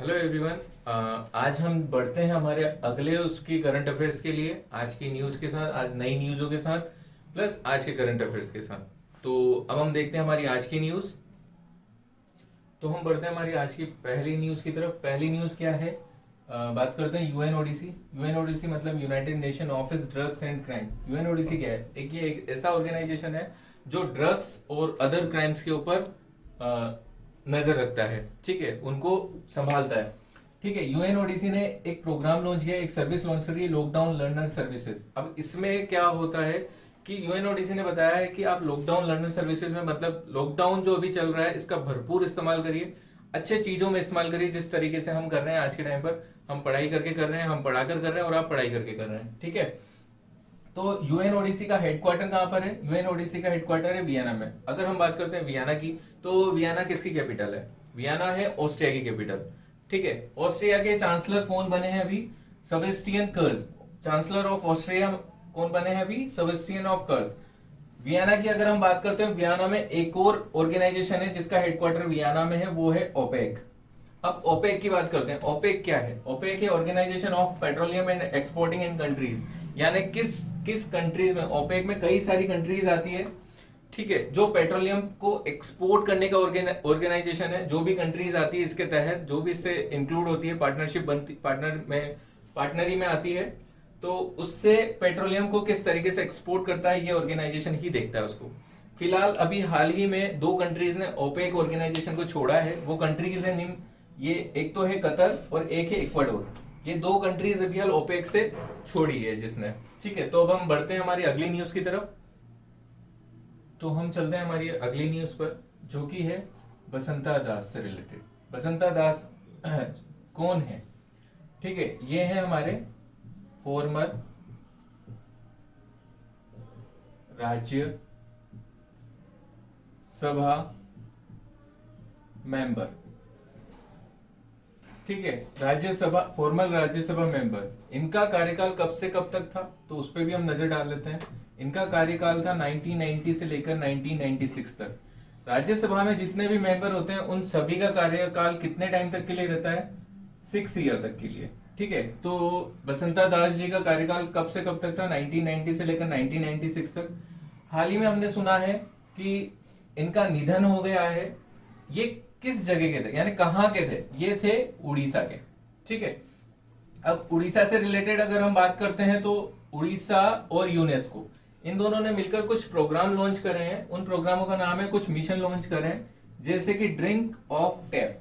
Hello everyone. आज हम बढ़ते हैं हमारे अगले उसकी करंट अफेयर्स के लिए, आज की न्यूज़ के साथ, आज नई न्यूज़ों के साथ, प्लस आज के करंट अफेयर्स के साथ। तो अब हम देखते हैं हमारी आज की न्यूज़। तो हम बढ़ते हैं हमारी आज की पहली न्यूज़ की तरफ। पहली न्यूज़ क्या है? बात करते हैं यूएनओडीसी। यूएनओडीसी मतलब United nation office drugs and crime. UNODC क्या है? ये एक ऐसा ऑर्गेनाइजेशन है जो ड्रग्स और अदर क्राइम्स के ऊपर नजर रखता है, ठीक है, उनको संभालता है। ठीक है, यूएनओडीसी ने एक प्रोग्राम लॉन्च किया, एक सर्विस लॉन्च करी, लॉकडाउन लर्नर सर्विसेज। अब इसमें क्या होता है कि यूएनओडीसी ने बताया है कि आप लॉकडाउन लर्नर सर्विसेज में, मतलब लॉकडाउन जो अभी चल रहा है इसका भरपूर इस्तेमाल करिए, अच्छे चीजों में इस्तेमाल करिए, जिस तरीके से हम कर रहे हैं आज के टाइम पर। हम पढ़ाई करके कर रहे हैं, हम पढ़ाकर कर रहे हैं और आप पढ़ाई करके कर रहे हैं, ठीक है। तो यूएनओडीसी का हेडक्वार्टर कहां पर है? यूएनओडीसी का हेडक्वार्टर है वियना में। अगर हम बात करते हैं वियना की, तो वियना किसकी कैपिटल है? वियना है ऑस्ट्रिया की कैपिटल, ठीक है। ऑस्ट्रिया के चांसलर कौन बने हैं अभी? सेबेस्टियन कर्ज। चांसलर ऑफ ऑस्ट्रिया कौन बने हैं अभी? सेबेस्टियन ऑफ कर्ज। वियना की अगर हम बात करते हैं, वियना में एक और ऑर्गेनाइजेशन है जिसका हेडक्वार्टर वियना में है, वो है ओपेक। अब ओपेक की बात करते हैं। ओपेक क्या है? ओपेक है organisation of petroleum and exporting in countries. यानी किस किस कंट्रीज में? ओपेक में कई सारी कंट्रीज आती है, ठीक है, जो पेट्रोलियम को एक्सपोर्ट करने का ऑर्गेनाइजेशन है। जो भी कंट्रीज आती है इसके तहत, जो भी इससे इंक्लूड होती है, पार्टनरशिप बनती, पार्टनरी में आती है, तो उससे पेट्रोलियम को किस तरीके से एक्सपोर्ट करता है ये ऑर्गेनाइजेशन ही देखता है उसको। फिलहाल अभी हाल ही में दो कंट्रीज ने ओपेक ऑर्गेनाइजेशन को छोड़ा है। वो कंट्रीज है निम्न, ये एक तो है कतर और एक है इक्वाडोर। ये दो कंट्रीज अभी हाल ओपेक से छोड़ी है जिसने, ठीक है। तो अब हम बढ़ते हैं हमारी अगली न्यूज की तरफ। तो हम चलते हैं हमारी अगली न्यूज पर, जो कि है बसंता दास से रिलेटेड। बसंता दास कौन है? ठीक है, ये है हमारे फॉर्मर राज्य सभा मेंबर, ठीक है, राज्यसभा, फॉर्मल राज्यसभा मेंबर। इनका कार्यकाल कब से कब तक था, तो उस पर भी हम नजर डाल लेते हैं। इनका कार्यकाल था 1990 से लेकर 1996 तक। राज्यसभा में जितने भी मेंबर होते हैं उन सभी का कार्यकाल कितने टाइम तक के लिए रहता है? 6 ईयर तक के लिए, ठीक है। तो बसंता दास जी का कार्यकाल कब से कब तक था? 1990 से लेकर 1996 तक। हाल ही में हमने सुना है कि इनका निधन हो गया है। ये किस जगह के थे, यानी कहाँ के थे? ये थे उड़ीसा के, ठीक है। अब उड़ीसा से रिलेटेड अगर हम बात करते हैं, तो उड़ीसा और यूनेस्को, इन दोनों ने मिलकर कुछ प्रोग्राम लॉन्च करे हैं। उन प्रोग्रामों का नाम है, कुछ मिशन लॉन्च करे हैं, जैसे कि ड्रिंक ऑफ टैप।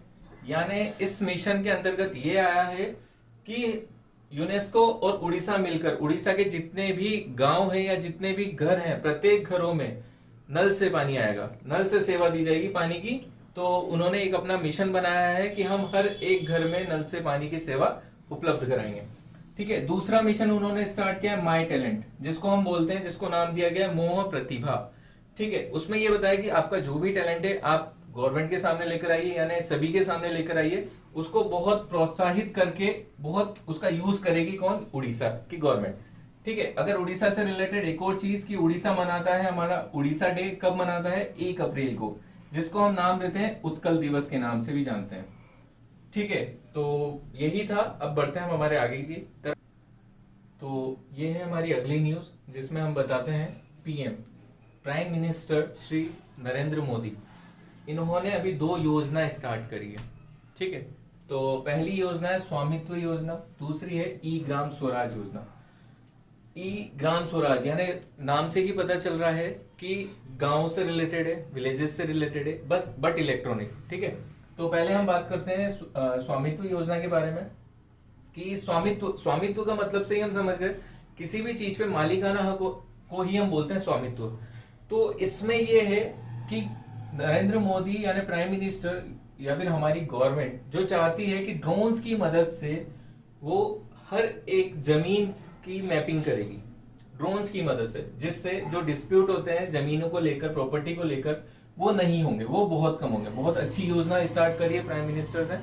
यानी इस मिशन के अंतर्गत ये आया है कि यूनेस्को और उड़ीसा मिलकर, उड़ीसा के जितने भी गांव हैं या जितने भी घर हैं, प्रत्येक घरों में नल से पानी आएगा, नल से सेवा दी जाएगी पानी की। तो उन्होंने एक अपना मिशन बनाया है कि हम हर एक घर में नल से पानी की सेवा उपलब्ध कराएंगे, ठीक है। दूसरा मिशन उन्होंने स्टार्ट किया है माई टैलेंट, जिसको हम बोलते हैं, जिसको नाम दिया गया है मोह प्रतिभा, ठीक है। उसमें ये बताया कि आपका जो भी टैलेंट है आप गवर्नमेंट के सामने लेकर आइए, यानी सभी के सामने लेकर आइए। उसको बहुत प्रोत्साहित करके बहुत उसका यूज करेगी कौन? उड़ीसा की गवर्नमेंट, ठीक है। अगर उड़ीसा से रिलेटेड एक और चीज की, उड़ीसा मनाता है हमारा उड़ीसा डे, कब मनाता है? 1 अप्रैल को, जिसको हम नाम देते हैं उत्कल दिवस के नाम से भी जानते हैं, ठीक है। तो यही था। अब बढ़ते हैं हम हमारे आगे की तरफ। तो ये है हमारी अगली न्यूज, जिसमें हम बताते हैं PM, prime minister Shri Narendra Modi, इन्होंने अभी 2 योजना स्टार्ट करी है, ठीक है। तो पहली योजना है स्वामित्व योजना, दूसरी है ई ग्राम स्वराज योजना। ई ग्राम स्वराज यानी नाम से ही पता चल रहा है कि गांव से रिलेटेड है, विलेजेस से रिलेटेड है, बस बट इलेक्ट्रॉनिक, ठीक है। तो पहले हम बात करते हैं स्वामित्व योजना के बारे में, कि स्वामित्व का मतलब से ही हम समझ गए, किसी भी चीज पे मालिकाना हक को ही हम बोलते हैं स्वामित्व। तो इसमें यह है कि नरेंद्र मोदी यानी प्राइम मिनिस्टर या फिर हमारी गवर्नमेंट जो चाहती है कि ड्रोन्स की मदद से वो हर एक जमीन की मैपिंग करेगी, ड्रोन्स की मदद से, जिससे जो डिस्प्यूट होते हैं जमीनों को लेकर, प्रॉपर्टी को लेकर, वो नहीं होंगे, वो बहुत कम होंगे। बहुत अच्छी योजना स्टार्ट करी है प्राइम मिनिस्टर ने,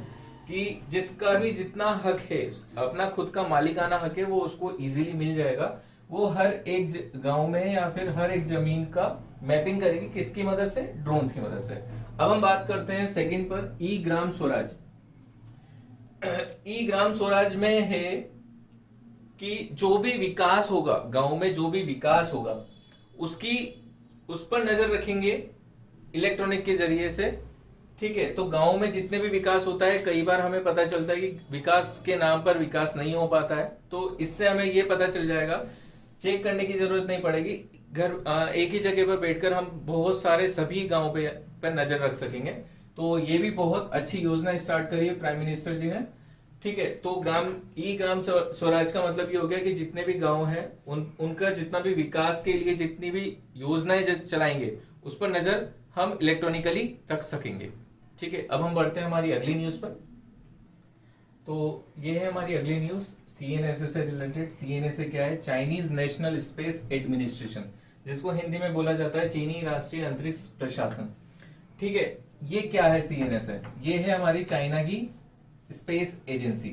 कि जिसका भी जितना हक है, अपना खुद का मालिकाना हक है, वो उसको इजीली मिल जाएगा। वो हर एक गांव में या फिर हर एक जमीन का मैपिंग करेगी, किसकी मदद से? ड्रोन्स की मदद से। अब हम बात करते हैं सेकंड पर, ई ग्राम स्वराज। ई ग्राम स्वराज में है कि जो भी विकास होगा गांव में, जो भी विकास होगा उसकी उस पर नजर रखेंगे इलेक्ट्रॉनिक के जरिए से। ठीक है, तो गांव में जितने भी विकास होता है, कई बार हमें पता चलता है कि विकास के नाम पर विकास नहीं हो पाता है, तो इससे हमें ये पता चल जाएगा, चेक करने की जरूरत नहीं पड़ेगी। एक ही जगह पर बैठकर हम बहुत सारे सभी गांव पे पर नजर रख सकेंगे। तो ये भी बहुत अच्छी योजना स्टार्ट करी है प्राइम मिनिस्टर जी ने। ठीक है, तो ग्राम स्वराज का मतलब ये हो गया कि जितने भी गांव हैं उनका जितना भी विकास के लिए जितनी भी योजनाएं चलाएंगे उस पर नजर हम इलेक्ट्रॉनिकली रख सकेंगे। ठीक है, अब हम बढ़ते हैं हमारी अगली न्यूज पर। तो ये है हमारी अगली न्यूज सीएनएसए से रिलेटेड। सीएनएसए क्या है? चाइनीज नेशनल स्पेस एडमिनिस्ट्रेशन, जिसको हिंदी में बोला जाता है चीनी राष्ट्रीय अंतरिक्ष प्रशासन। ठीक है, ये क्या है सीएनएसए? ये है हमारी चाइना की स्पेस एजेंसी।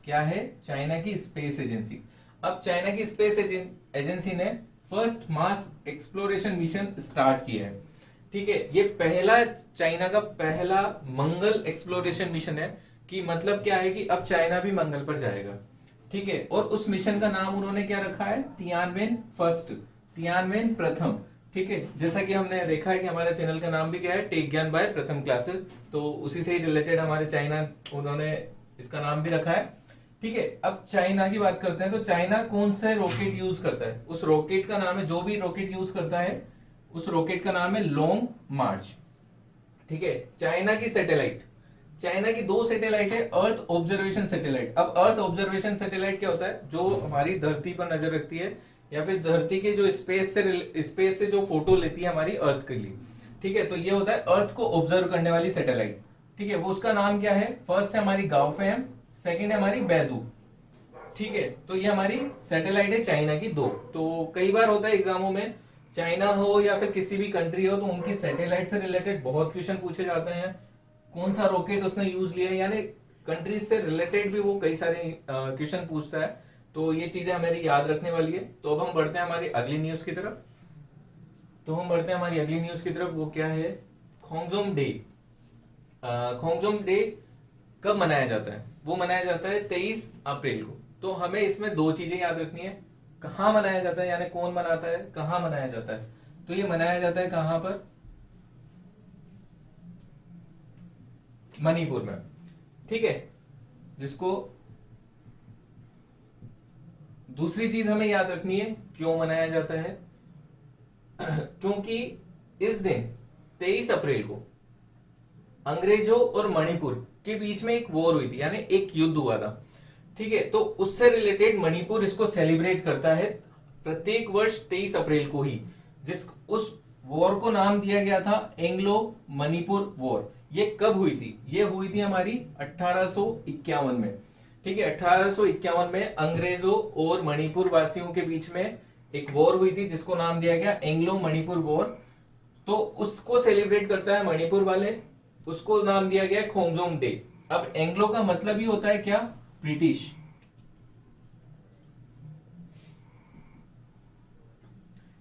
क्या है? चाइना की स्पेस एजेंसी। अब चाइना की स्पेस एजेंसी ने first mass exploration mission start किया है। ठीक है, ये पहला चाइना का पहला मंगल एक्सप्लोरेशन मिशन है। कि मतलब क्या है कि अब चाइना भी मंगल पर जाएगा। ठीक है, और उस मिशन का नाम उन्होंने क्या रखा है? तियानवेन फर्स्ट, तियानवेन प्रथम। ठीक है, जैसा कि हमने देखा है कि हमारे चैनल का नाम भी क्या है? टेक ज्ञान बाय प्रथम क्लासेस, तो उसी से ही रिलेटेड हमारे चाइना उन्होंने इसका नाम भी रखा है। ठीक है, अब चाइना की बात करते हैं। तो चाइना कौन सा रॉकेट यूज करता है? उस रॉकेट का नाम है, जो भी रॉकेट यूज करता है उस रॉकेट का नाम है लॉन्ग मार्च। ठीक है, चाइना की सैटेलाइट, चाइना की 2 सैटेलाइट है, अर्थ ऑब्जर्वेशन सैटेलाइट। अब अर्थ ऑब्जर्वेशन सैटेलाइट क्या होता है? जो हमारी धरती पर नजर रखती है या फिर धरती के जो स्पेस से जो फोटो लेती है हमारी अर्थ के लिए। ठीक है, तो ये होता है अर्थ को ऑब्जर्व करने वाली सैटेलाइट। ठीक है, वो उसका नाम क्या है? फर्स्ट है हमारी गाओफेम, सेकंड है हमारी बैदू। ठीक है, तो ये हमारी सैटेलाइट है चाइना की 2। तो कई बार होता है एग्जामों में, चाइना हो या फिर किसी भी कंट्री हो, तो उनकी सैटेलाइट से रिलेटेड बहुत क्वेश्चन पूछे जाते हैं। कौन सा रॉकेट उसने यूज लिया है, यानी कंट्रीज से रिलेटेड भी वो कई सारे क्वेश्चन पूछता है। तो ये चीजें हमारी याद रखने वाली है। तो अब हम बढ़ते हैं हमारी अगली न्यूज की तरफ। वो क्या है? खोंगजोम डे। खोंगजोम डे कब मनाया जाता है? वो मनाया जाता है 23 अप्रैल को। तो हमें इसमें 2 चीजें याद रखनी है। कहाँ मनाया जाता है, यानी कौन मनाता है, कहाँ मनाया जाता है? तो ये मनाया जाता है कहां पर? मणिपुर में। ठीक है, जिसको दूसरी चीज हमें याद रखनी है, क्यों मनाया जाता है? क्योंकि इस दिन 23 अप्रैल को अंग्रेजों और मणिपुर के बीच में एक वॉर हुई थी, यानी एक युद्ध हुआ था। ठीक है, तो उससे रिलेटेड मणिपुर इसको सेलिब्रेट करता है प्रत्येक वर्ष 23 अप्रैल को ही। उस वॉर को नाम दिया गया था एंग्लो मणिपुर वॉर। ये कब हुई थी? ये हुई थी हमारी 1851 में। ठीक है, 1851 में अंग्रेजों और मणिपुर वासियों के बीच में एक वॉर हुई थी, जिसको नाम दिया गया एंग्लो मणिपुर वॉर। तो उसको सेलिब्रेट करता है मणिपुर वाले, उसको नाम दिया गया खोंगजोम डे। अब एंग्लो का मतलब ही होता है क्या? ब्रिटिश।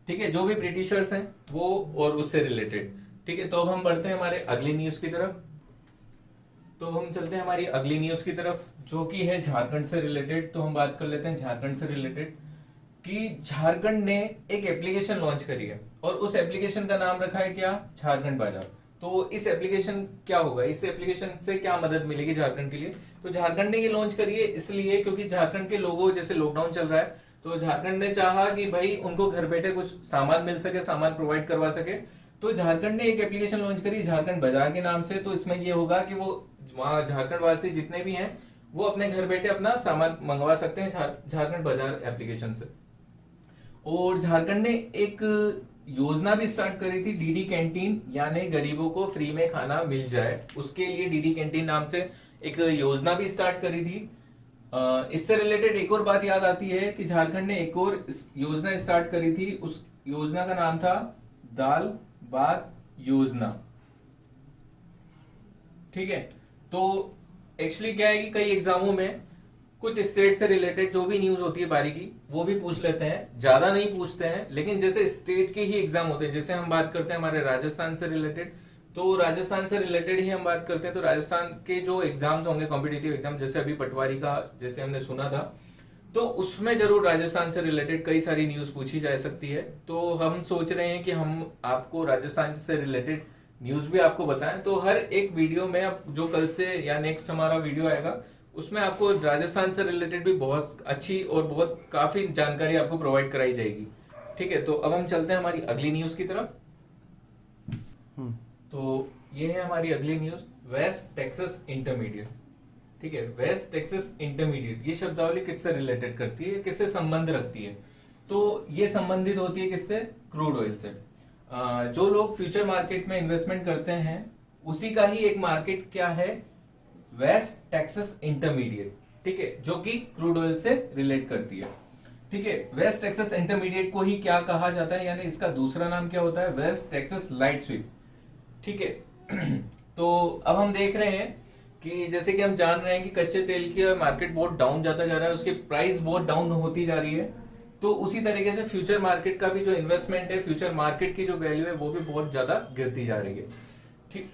ठीक है, जो भी ब्रिटिशर्स हैं वो और उससे रिलेटेड। ठीक है, तो अब हम बढ़ते हैं हमारे अगली न्यूज की तरफ। जो कि है झारखंड से रिलेटेड। तो हम बात कर लेते हैं झारखंड से रिलेटेड कि झारखंड ने एक एप्लीकेशन लॉन्च करी है और उस एप्लीकेशन का नाम रखा है क्या? झारखंड बाजार। तो इस एप्लीकेशन क्या होगा, इस एप्लीकेशन से क्या मदद मिलेगी झारखंड के लिए? तो झारखंड ने ये लॉन्च करी है इसलिए क्योंकि झारखंड के लोगों, जैसे लॉकडाउन चल रहा है, तो झारखंड ने चाहा कि भाई उनको घर बैठे कुछ सामान मिल सके, सामान प्रोवाइड करवा सके। तो झारखंड ने एक एप्लीकेशन लॉन्च करी झारखंड बाजार के नाम से। तो इसमें ये होगा कि वो वहां झारखंड वासी जितने भी हैं वो अपने घर बैठे अपना सामान मंगवा सकते हैं झारखंड बाजार एप्लीकेशन से। और झारखंड ने एक योजना भी स्टार्ट करी थी, डीडी कैंटीन, यानी गरीबों को फ्री में खाना मिल जाए, उसके लिए डीडी कैंटीन नाम से एक योजना भी स्टार्ट करी थी। इससे रिलेटेड एक और बात याद आती है कि झारखंड ने एक और योजना स्टार्ट करी थी, उस योजना का नाम था दाल भात योजना। ठीक है, तो एक्चुअली क्या है कि कई एग्जामों में कुछ स्टेट से रिलेटेड जो भी न्यूज होती है बारीकी वो भी पूछ लेते हैं, ज्यादा नहीं पूछते हैं, लेकिन जैसे स्टेट के ही एग्जाम होते हैं, जैसे हम बात करते हैं हमारे राजस्थान से रिलेटेड, तो राजस्थान से रिलेटेड ही हम बात करते हैं। तो राजस्थान के जो एग्जाम्स होंगे कॉम्पिटिटिव एग्जाम, जैसे अभी पटवारी का जैसे हमने सुना था, तो उसमें जरूर राजस्थान से रिलेटेड कई सारी न्यूज पूछी जा सकती है। तो हम सोच रहे हैं कि हम आपको राजस्थान से रिलेटेड न्यूज भी आपको बताएं। तो हर एक वीडियो में अब जो कल से या नेक्स्ट हमारा वीडियो आएगा उसमें आपको राजस्थान से रिलेटेड भी बहुत अच्छी और बहुत काफी जानकारी आपको प्रोवाइड कराई जाएगी। ठीक है, तो अब हम चलते हैं हमारी अगली न्यूज की तरफ। तो ये है हमारी अगली न्यूज, वेस्ट टेक्सास इंटरमीडिएट। ठीक है, वेस्ट टेक्सास इंटरमीडिएट, ये शब्दावली किससे रिलेटेड करती है, किससे संबंध रखती है? तो ये संबंधित होती है किससे? क्रूड ऑयल से। जो लोग फ्यूचर मार्केट में इन्वेस्टमेंट करते हैं उसी का ही एक मार्केट क्या है, वेस्ट टेक्सास इंटरमीडिएट। ठीक है, जो कि क्रूड ऑयल से रिलेट करती है। ठीक है, वेस्ट टेक्सास इंटरमीडिएट को ही क्या कहा जाता है, यानी इसका दूसरा नाम क्या होता है, वेस्ट टेक्सास लाइट स्वीट। ठीक है तो अब हम देख रहे हैं कि जैसे कि हम जान रहे हैं कि कच्चे तेल की मार्केट बहुत डाउन जाता जा रहा है, उसकी प्राइस बहुत डाउन होती जा रही है। तो उसी तरीके से फ्यूचर मार्केट का भी जो इन्वेस्टमेंट है, फ्यूचर मार्केट की जो वैल्यू है वो भी बहुत ज्यादा गिरती जा रही है। ठीक,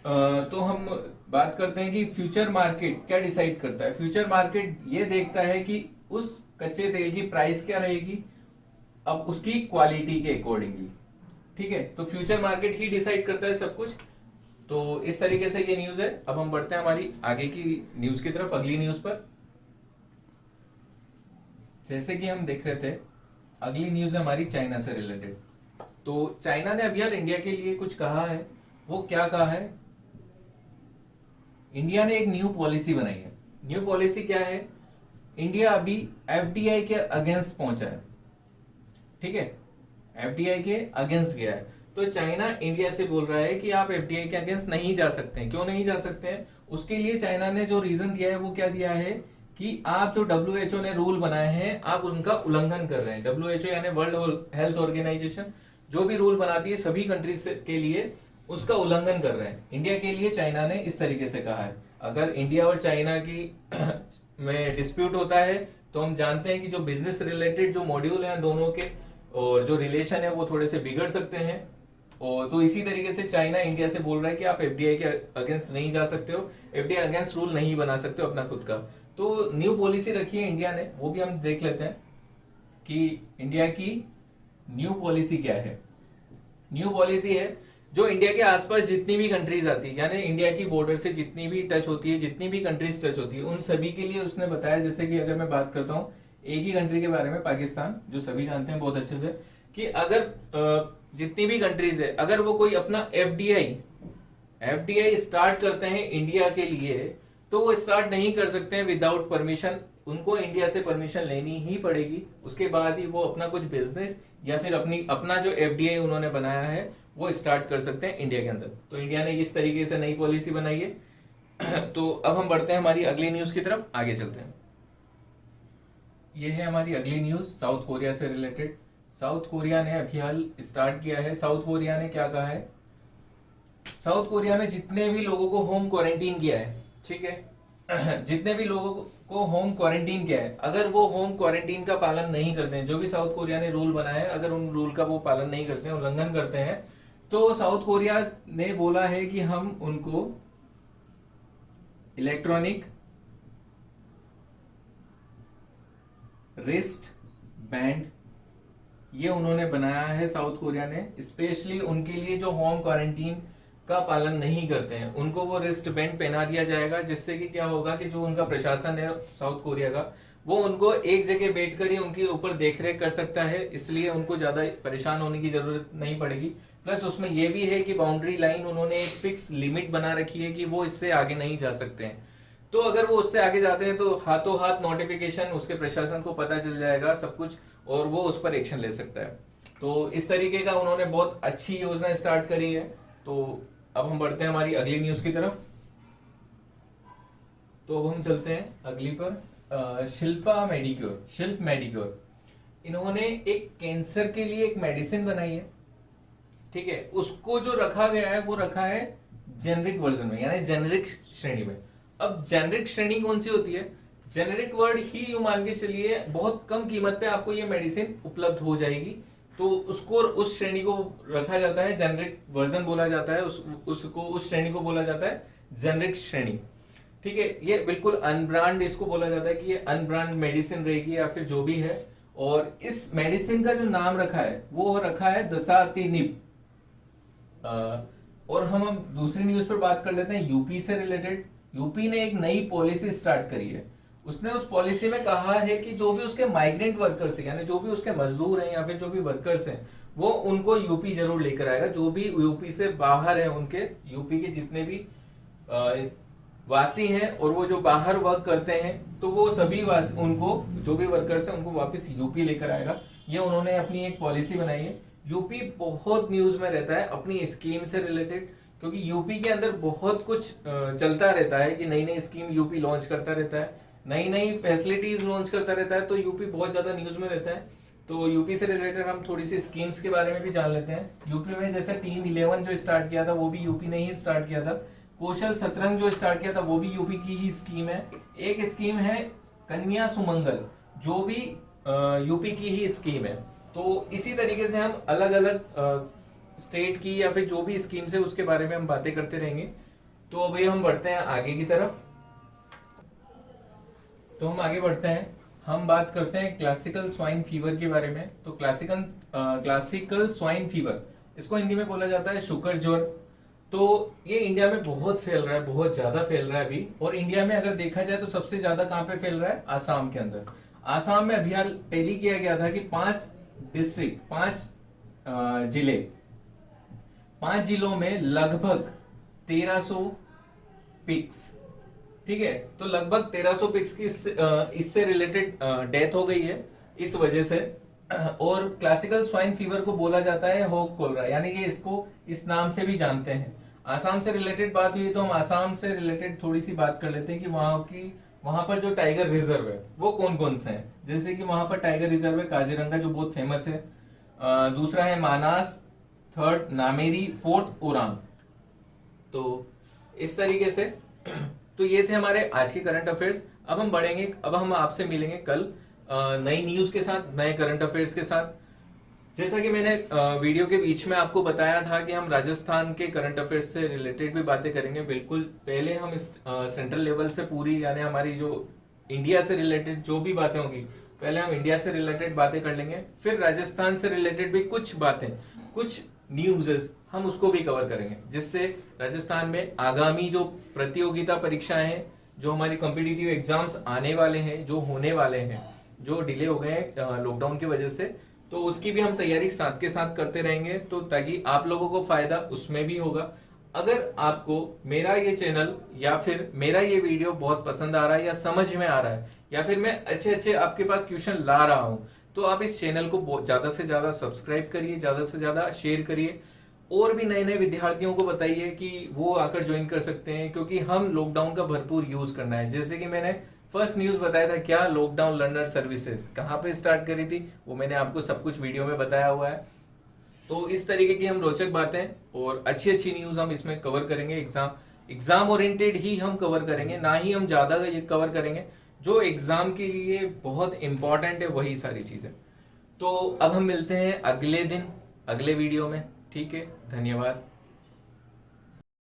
तो हम बात करते हैं कि फ्यूचर मार्केट क्या डिसाइड करता है। फ्यूचर मार्केट ये देखता है कि उस कच्चे तेल की प्राइस क्या रहेगी, अब उसकी क्वालिटी के अकॉर्डिंगली। ठीक है, तो फ्यूचर मार्केट ही डिसाइड करता है सब कुछ। तो इस तरीके से ये न्यूज है। अब हम बढ़ते हैं हमारी आगे की न्यूज की तरफ, अगली न्यूज पर। जैसे कि हम देख रहे थे, अगली न्यूज है हमारी चाइना से रिलेटेड। तो चाइना ने अभी यार इंडिया के लिए कुछ कहा है। वो क्या कहा है, इंडिया ने एक न्यू पॉलिसी बनाई है। न्यू पॉलिसी क्या है, इंडिया अभी एफडीआई के अगेंस्ट पहुंचा है। ठीक है, एफडीआई के अगेंस्ट गया है। तो चाइना इंडिया से बोल रहा है कि आप एफडीआई के अगेंस्ट नहीं जा सकते हैं। क्यों नहीं जा सकते हैं? उसके लिए चाइना ने जो रीजन दिया है वो क्या दिया है कि आप जो डब्ल्यूएचओ ने रूल बनाए हैं आप उनका उल्लंघन कर रहे हैं। डब्ल्यूएचओ यानी वर्ल्ड हेल्थ ऑर्गेनाइजेशन जो भी रूल बनाती है सभी कंट्रीज के लिए, उसका उल्लंघन कर रहे हैं। इंडिया के लिए चाइना ने इस तरीके से कहा है। अगर इंडिया और चाइना की में डिस्प्यूट होता है तो हम जानते हैं कि जो बिजनेस रिलेटेड जो मॉड्यूल हैं दोनों के और जो रिलेशन है वो थोड़े से बिगड़ सकते हैं। और तो इसी तरीके से चाइना इंडिया से बोल रहा है कि आप एफडीआई के अगेंस्ट नहीं जा सकते हो, एफडीआई अगेंस्ट रूल नहीं बना सकते हो अपना खुद का। तो न्यू पॉलिसी रखी है इंडिया ने, वो भी हम देख लेते हैं कि इंडिया की न्यू पॉलिसी क्या है। न्यू पॉलिसी है जो इंडिया के आसपास जितनी भी कंट्रीज आती है, यानी इंडिया की बॉर्डर से जितनी भी टच होती है, जितनी भी कंट्रीज टच होती है, उन सभी के लिए उसने बताया। जैसे कि अगर मैं बात करता हूँ एक ही कंट्री के बारे में, पाकिस्तान, जो सभी जानते हैं बहुत अच्छे से, कि अगर जितनी भी कंट्रीज है अगर वो कोई अपना एफडीआई स्टार्ट करते हैं इंडिया के लिए, तो वो स्टार्ट नहीं कर सकते हैं विदाउट परमिशन। उनको इंडिया से परमिशन लेनी ही पड़ेगी, उसके बाद ही वो अपना कुछ बिजनेस या फिर अपना जो एफडीआई उन्होंने बनाया है वो स्टार्ट कर सकते हैं इंडिया के अंदर। तो इंडिया ने इस तरीके से नई पॉलिसी बनाई है। तो अब हम बढ़ते हैं हमारी अगली न्यूज की तरफ, आगे चलते हैं। ये है हमारी अगली न्यूज साउथ कोरिया से रिलेटेड। साउथ कोरिया ने अभी हाल स्टार्ट किया है। साउथ कोरिया ने क्या कहा है, साउथ कोरिया में जितने भी लोगों को होम क्वारंटीन किया है, ठीक है, जितने भी लोगों को होम क्वारंटीन किया है, अगर वो होम क्वारंटीन का पालन नहीं करते हैं, जो भी साउथ कोरिया ने रूल बनाया है, अगर उन रूल का वो पालन नहीं करते हैं, उल्लंघन करते हैं, तो साउथ कोरिया ने बोला है कि हम उनको इलेक्ट्रॉनिक रिस्ट बैंड ये उन्होंने बनाया है साउथ कोरिया ने, स्पेशली उनके लिए जो होम क्वारंटीन का पालन नहीं करते हैं उनको वो रिस्ट बैंड पहना दिया जाएगा। जिससे कि क्या होगा कि जो उनका प्रशासन है साउथ कोरिया का, वो उनको एक जगह बैठकर ही उनके ऊपर देखरेख कर सकता है, इसलिए उनको ज्यादा परेशान होने की जरूरत नहीं पड़ेगी। प्लस उसमें यह भी है कि बाउंड्री लाइन उन्होंने एक फिक्स लिमिट बना रखी है कि वो इससे आगे नहीं जा सकते हैं। तो अगर वो उससे आगे जाते हैं तो हाथों हाथ नोटिफिकेशन उसके प्रशासन को पता चल जाएगा सब कुछ, और वो उस पर एक्शन ले सकता है। तो इस तरीके का उन्होंने बहुत अच्छी योजना स्टार्ट करी है। तो अब हम बढ़ते हैं हमारी अगली न्यूज की तरफ। तो अब हम चलते हैं अगली पर, शिल्प मेडिक्योर। इन्होंने एक कैंसर के लिए एक मेडिसिन बनाई है, ठीक है। उसको जो रखा गया है वो रखा है जेनरिक वर्जन में, यानी जेनरिक श्रेणी में। अब जेनरिक श्रेणी कौन सी होती है, जेनरिक वर्ड ही यूं मान के चलिए बहुत कम कीमत पे आपको ये मेडिसिन उपलब्ध हो जाएगी, तो उसको उस श्रेणी को रखा जाता है जेनरिक वर्जन बोला जाता है, उसको उस श्रेणी को बोला जाता है जेनरिक श्रेणी। ठीक है, ये बिल्कुल अनब्रांड इसको बोला जाता है कि ये अनब्रांड मेडिसिन रहेगी या फिर जो भी है। और इस मेडिसिन का जो नाम रखा है वो रखा है दसातिनिब। और हम दूसरी न्यूज पर बात कर लेते हैं यूपी से रिलेटेड। यूपी ने एक नई पॉलिसी स्टार्ट करी है। उसने उस पॉलिसी में कहा है कि जो भी उसके माइग्रेंट वर्कर्स हैं, यानी जो भी उसके मजदूर हैं या फिर जो भी वर्कर्स हैं, वो उनको यूपी जरूर लेकर आएगा। जो भी यूपी से बाहर है, उनके यूपी के जितने भी वासी हैं और वो जो बाहर वर्क करते हैं, तो वो सभी वासी, उनको जो भी वर्कर्स हैं उनको वापस यूपी लेकर आएगा। ये उन्होंने अपनी एक पॉलिसी बनाई है। यूपी बहुत न्यूज में रहता है अपनी स्कीम से रिलेटेड, क्योंकि यूपी के अंदर बहुत कुछ चलता रहता है कि नई नई स्कीम यूपी लॉन्च करता रहता है, नई नई फैसिलिटीज लॉन्च करता रहता है, तो यूपी बहुत ज्यादा न्यूज में रहता है। तो यूपी से रिलेटेड हम थोड़ी सी स्कीम्स के बारे में भी जान लेते हैं। यूपी में जैसे टीम 11 जो स्टार्ट किया था वो भी यूपी ने ही स्टार्ट किया था। कौशल सतरंग जो स्टार्ट किया था वो भी यूपी की ही स्कीम है। एक स्कीम है कन्या सुमंगल, जो भी यूपी की ही स्कीम है। तो इसी तरीके से हम अलग अलग स्टेट की या फिर जो भी स्कीम्स है उसके बारे में हम बातें करते रहेंगे। तो अभी हम बढ़ते हैं आगे की तरफ। तो हम आगे बढ़ते हैं, हम बात करते हैं क्लासिकल स्वाइन फीवर के बारे में। तो क्लासिकल स्वाइन फीवर, इसको हिंदी में बोला जाता है शुकर ज्वर। तो ये इंडिया में बहुत फैल रहा है, बहुत ज्यादा फैल रहा है अभी। और इंडिया में अगर देखा जाए तो सबसे ज्यादा कहां पे फैल रहा है? आसाम के अंदर। आसाम में अभियान टैली किया गया था कि 5 डिस्ट्रिक्ट, 5 जिले, 5 जिलों में लगभग 1300 पिक्स। ठीक है, तो लगभग 1300 पिक्स की इससे रिलेटेड डेथ हो गई है इस वजह से। और क्लासिकल स्वाइन फीवर को बोला जाता है होक कोलरा, यानी कि इसको इस नाम से भी जानते हैं। आसाम से रिलेटेड बात हुई तो हम आसाम से रिलेटेड थोड़ी सी बात कर लेते हैं कि वहां पर जो टाइगर रिजर्व है वो कौन कौन से हैं। जैसे कि वहां पर टाइगर रिजर्व है काजीरंगा जो बहुत फेमस है, दूसरा है मानास, थर्ड नामेरी, फोर्थ ओरांग। तो इस तरीके से तो ये थे हमारे आज के करंट अफेयर्स। अब हम बढ़ेंगे, अब हम आपसे मिलेंगे कल नई न्यूज के साथ, नए करंट अफेयर्स के साथ। जैसा कि मैंने वीडियो के बीच में आपको बताया था कि हम राजस्थान के करंट अफेयर्स से रिलेटेड भी बातें करेंगे। बिल्कुल पहले हम इस सेंट्रल लेवल से पूरी, यानी हमारी जो इंडिया से रिलेटेड जो भी बातें होंगी, पहले हम इंडिया से रिलेटेड बातें कर लेंगे, फिर राजस्थान से रिलेटेड भी कुछ बातें, कुछ न्यूज़ हम उसको भी कवर करेंगे, जिससे राजस्थान में आगामी जो प्रतियोगिता परीक्षाएं हैं, जो हमारी कॉम्पिटिटिव एग्जाम्स आने वाले हैं, जो होने वाले हैं, जो डिले हो गए हैं लॉकडाउन की वजह से, तो उसकी भी हम तैयारी साथ के साथ करते रहेंगे, तो ताकि आप लोगों को फायदा उसमें भी होगा। अगर आपको मेरा ये चैनल या फिर मेरा ये वीडियो बहुत पसंद आ रहा है या समझ में आ रहा है, या फिर मैं अच्छे अच्छे आपके पास क्वेश्चन ला रहा हूं, तो आप इस चैनल को ज्यादा से ज्यादा सब्सक्राइब करिए, ज्यादा से ज्यादा शेयर करिए, और भी नए नए विद्यार्थियों को बताइए कि वो आकर ज्वाइन कर सकते हैं, क्योंकि हम लॉकडाउन का भरपूर यूज करना है। जैसे कि मैंने फर्स्ट न्यूज बताया था, क्या लॉकडाउन लर्नर सर्विसेज कहाँ पे स्टार्ट करी थी, वो मैंने आपको सब कुछ वीडियो में बताया हुआ है। तो इस तरीके की हम रोचक बातें और अच्छी अच्छी न्यूज हम इसमें कवर करेंगे। एग्जाम ओरिएंटेड ही हम कवर करेंगे, ना ही हम ज्यादा ये कवर करेंगे। जो एग्जाम के लिए बहुत इंपॉर्टेंट है वही सारी चीजें। तो अब हम मिलते हैं अगले दिन अगले वीडियो में। ठीक है, धन्यवाद।